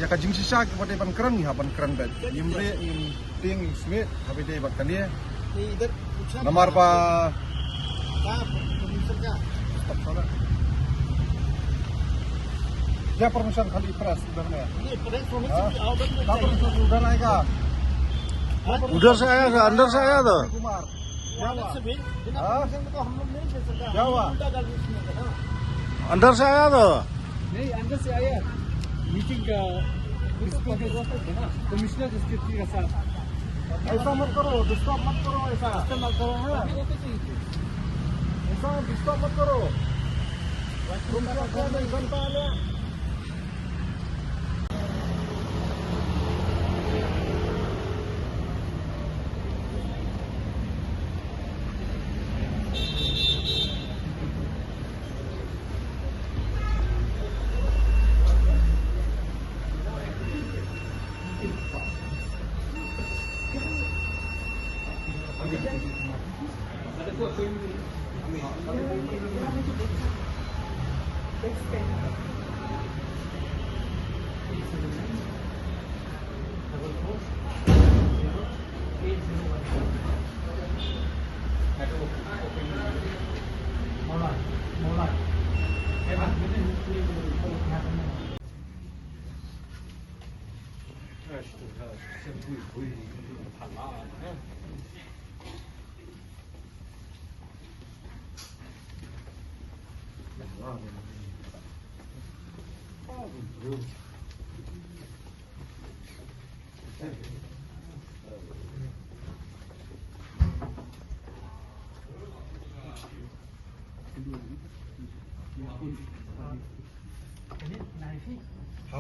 ya ka jing sisa ke pada ban kran ni haban kran bet imre in ting smith habide bakkan dia इधर पूछना nomor pa कहाँ परमिशन क्या stop sana क्या परमिशन खाली प्रेस उधर में नहीं प्रेस होने से हाँ? भी आउटर में का चाहिए परमिशन उधर आएगा उधर से आया था अंदर से आया था कुमार क्या आउटर हुआ से भी बिना हाँ? परमिशन के तो हम लोग नहीं दे सकते क्या हुआ? उल्टा गाड़ी उसमें है ना अंदर से आया था नहीं अंदर से आया मीटिंग का कमिश्नर डिस्ट्रिक्ट के साथ ऐसा मत करो डिस्टर्ब मत करो ऐसा इस्तेमाल करो ना ऐसा डिस्टर्ब मत करो तुम क्या नहीं बन पा रहे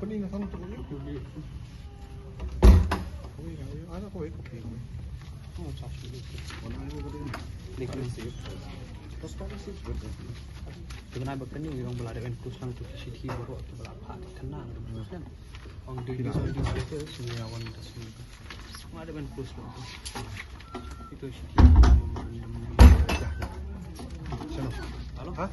happening kan tu ni ada kau ikut ni oh caci ni orang ni boleh nikmat terus kau sih sebenarnya bukan ni orang beladakan kurang tu sisi baru tu belapa tenang kan orang di itu semua awan tasmi ada kan kurang itu sisi halo ha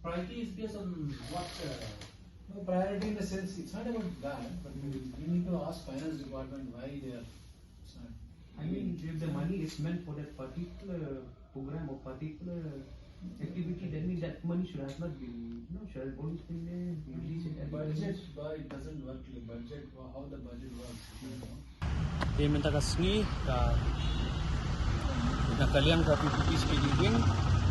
Priority is based on what? No, priority in the sense it's not about that, but you need to ask finance department why they are. It's not. I mean, if the money is meant for that particular program or particular activity, then means that money should have not been, should have always been released. Budget, but it doesn't work like budget. How the budget works, you know. Dia minta kasih nak kalian ke PPP Speedy Wing,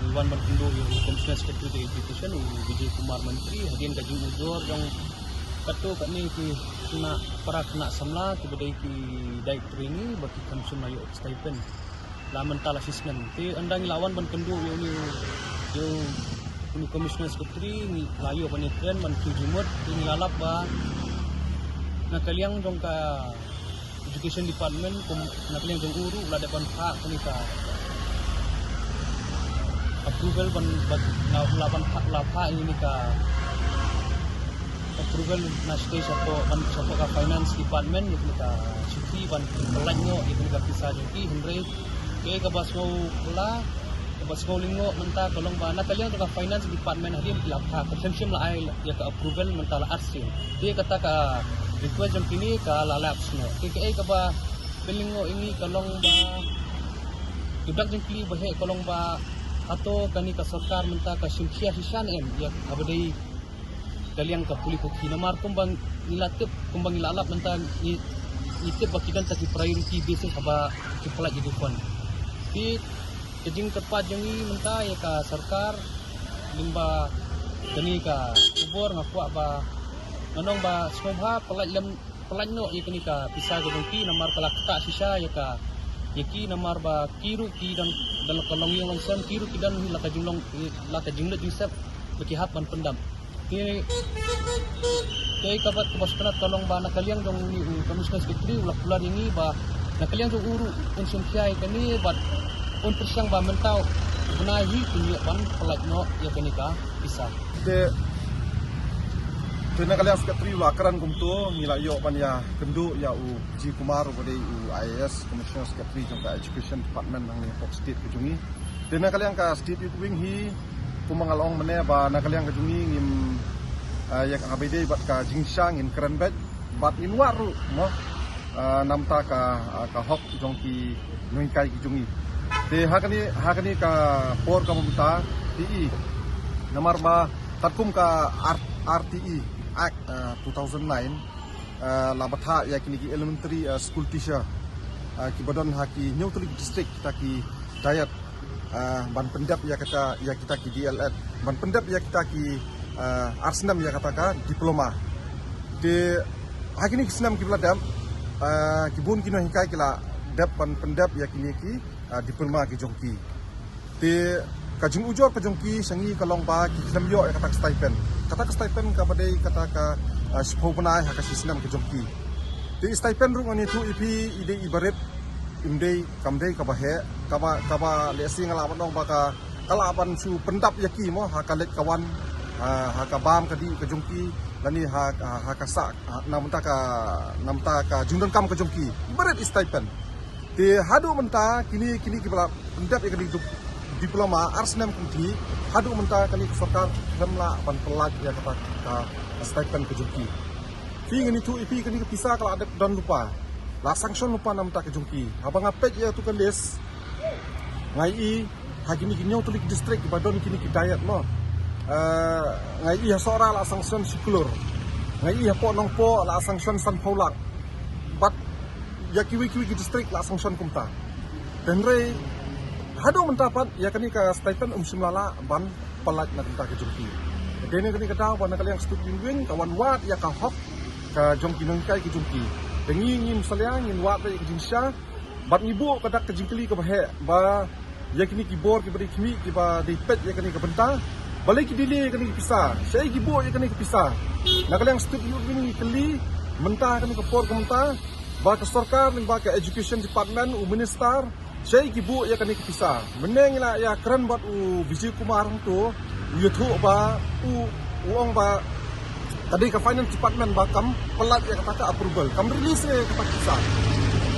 Iwan Berkundu yang Commissioner Secretary Education, Vijay Kumar Menteri, hadian gaji ujur yang kata kat ni kena para kena samla kepada daik training bagi konsum ayo stipend. Laman tal assessment. Ti andang lawan Berkundu yang Commissioner Secretary ni layo panitren man tujumut ini lalap ba nak kalian dong ka Education Department nak kalian dong uru la depan hak kunika approval ban lapan hak lapa ini ka approval na stage atau ka finance department itu ka city ban pelanyo itu ka pisah juki Henry ke ka basmo la ka basmo lingo menta kolong bana kalian ka finance department hadim lapa consumption la ai ya ka approval menta la arsin dia kata ka request jam kini ka lalaps no ke ka ba pelingo ini kolong ba tudak jengkli bahe kolong ba atau kani ka sarkar menta ka simkhia hisan ya abadai kalian ka puli kuki namar kumbang nilatip kumbang nilalap menta itip bakidan tadi priority basis haba kipala jadi fund di kejing tepat jengi menta ya ka sarkar limba kani ka kubur ngakwa ba manong ba smobha pelaj no ya kani ka pisa gedungki namar kalakta sisa ya ka yaki namar ba kiru ki dan kalong yung langsam kiru ki dan laka jinglet jisap beki hap ban pendam ki kabat kebas penat kalong ba nakaliang dong ni komisioner sekretari ulah pular ini ba nakaliang dong uru unsum kiai kani bat un persiang ba mentau benahi kunyi ban pelaj no ya kani ka pisa de Tuna kalian sekretari lakaran kumtu nila yo pan ya kendu ya u Ji Kumar pada u IAS Commissioner Secretary jangka Education Department nang Nepal State kejungi. Tuna kalian ka state wing hi kumangalong mene ba na kalian kejungi ngim yak abede bat ka jingsang in keren bet bat in waru mo namta ka hok jongki nuikai kejungi. Te hakani ka por ka mumta TE namar ba tatkum ka RTE Act 2009 labatha ya kini ki elementary school teacher ki badan haki Nyautelik district kita ki dayat ban pendap ya kita ki DLED ban pendap ya kita ki arsenam ya kata ka diploma de hakini kisnam ki bladam ki bun kino hikai kila dap ban pendap ya kini ki diploma ki jongki de kajung ujor kajongki sangi kalong ba ki kisnam yo ya kata stipend kata stipend ka badai kata ka spobnai haka sistem ke jongki di stipend rung ani tu ipi ide ibaret imdei kamdei ka bahe kaba lesi ngalaban dong baka kalaban su pendap yaki mo haka let kawan haka bam kadi ke jongki lani haka sak namta ka jungdan kam ke jongki ibaret stipend di hadu menta kini kibala pendap ya kadi diploma arsenam kunti hadu menta kali sarkar gamla pan pelaj ya kata stipend kejungki fi ngani tu ipi kani kepisa kala ada dan lupa la sanction lupa namta kejungki abang apet ya tu kan les ngai i hagini Nyautelik district badon kini kidayat mo ngai i sora la sanction sikulur ngai i po nongpo la sanction san paulak bat ya kiwi district la sanction kumta dan re hadu mentapat ya kani ka stipend simlala ban pelaj na tenta ke jongki. Dene kani ka daw ban kaliang student wing kawan wat ya ka hok ka jongki nangkai ke jongki. Dengi ngin saliang ngin wat ya ke jingsha bat ngibu ka dak ke jingkli ka bahe ba ya kini ki bor ki bari kimi ki ba de pet ya kani ka benta balik ki dile kani ki pisa. Sai ki bo ya kani ki pisa. Na kaliang student wing kali menta kani ka por ka menta ba ka sarkar ning ba ka education department u minister saya ibu ya kani kepisa meneng la ya keren buat Ji Kumar tu YouTube ba uang ba tadi ke finance department ba kam pelat ya kata approval kam release kata kisah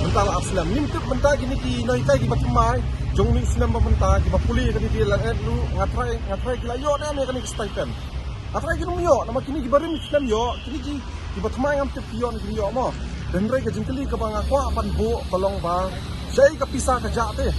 mental aslam nimtip mentah gini ki noikai ki batumai jong ni islam ba mentah ki bapuli kani di lan lu ngatrai kila yo na me kani stipend atrai ki yo nama kini ki barim islam yo kini ki batumai ngam tip yo ni yo mo dan rei ka jingkeli ka bang akwa pan bo balong ba saya kepisa kerja teh,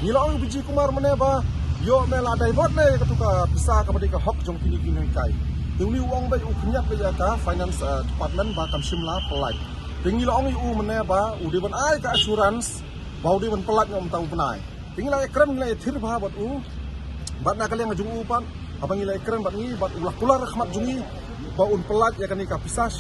nilai Ji Kumar mana ba, yo mela divert ne ketuka pisah kepada ke hok jong kini kai. Tunggu uang baik uknyat baik ka finance department ba kam simla pelaj. Tinggi long mana ba, udah ban ai ka assurance, ba udah ban pelaj ngom tahu penai. Tinggi la ekran nilai thir ba bat bat nak kalian ngajung pan, abang nilai ekran bat ni bat ulah kular rahmat jungi, ba un pelaj ya kani ka pisah,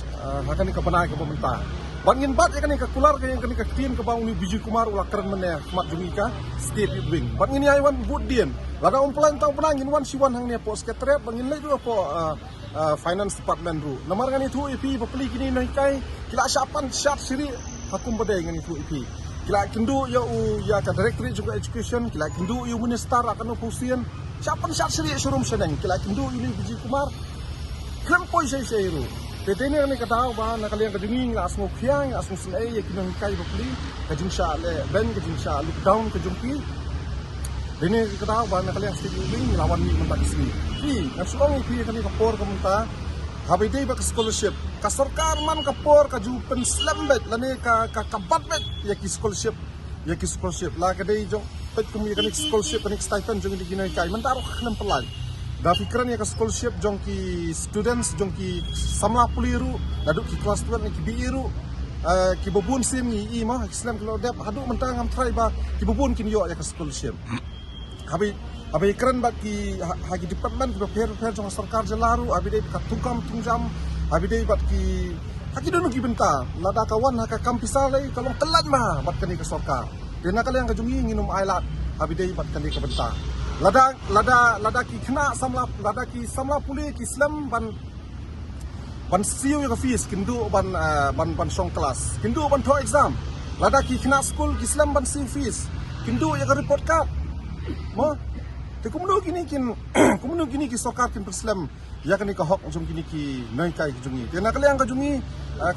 hakani ka penai ka pemerintah. Bangin bat ya kani ka kular ka yang kani ka tin ka bang ni Ji Kumar ulah keren mene mat jumi ka state wing bangin ni aiwan bud dien lada umpulan tau penangin wan siwan hang ne po sekretariat bangin le do po finance department ru namar ngani tu ipi bapli kini nai kai kila syapan syat siri hakum badai ngani tu ipi kila kendu ya ka directorate juga education kila kendu yu minister akan upusian syapan syat siri surum seneng kila kendu ini Ji Kumar keren poi sei ru Tetene ni kata ba na kalian kajunging la asmo khiang asmo sinai ya kinong kai bapli kajung sha le ben kajung sha lockdown kajungki dene kata ba na kalian studying lawan ni mentak ismi ki nasulong pi kani kapor kamunta habai dei ba scholarship ka sarkar man kapor kaju pen slambet lane ka kabatbet ya ki scholarship la ka dei jong pet kum ya kani scholarship kani stipend jong di kinai kai mentaro khnam pelaj da fikiran ya ka scholarship jong ki students jong ki samla puliru dadu ki kelas 12 ni ki biiru ki babun sim ni ma islam kalau dep hadu mentang am try ba ki babun kin yo ya ka scholarship habi Abi keren bagi hagi department prepare jong sarkar jelaru abi dei katukam tungjam abi dei bagi hagi donu ki benta lada kawan haka kampisa lei kalau telan mah bat kani ke sarkar dena kali yang kajungi nginum ailat abi dei bat kani ke benta lada ki kena lada ki samla puli ki islam ban siu ya fees kindu ban song kelas kindu ban to exam lada ki kena school ki islam ban siu fees kindu ya report card mo te kumno gini ki sokar kin Islam ya kan ka hok jom gini ki nai kai jungi te na kali ang ka jungi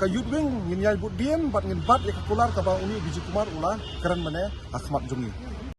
ka youth wing ngin yai bud diem bat ngin bat ya ka kular ka ba uni biji kumar ula keren mane akhmat jungi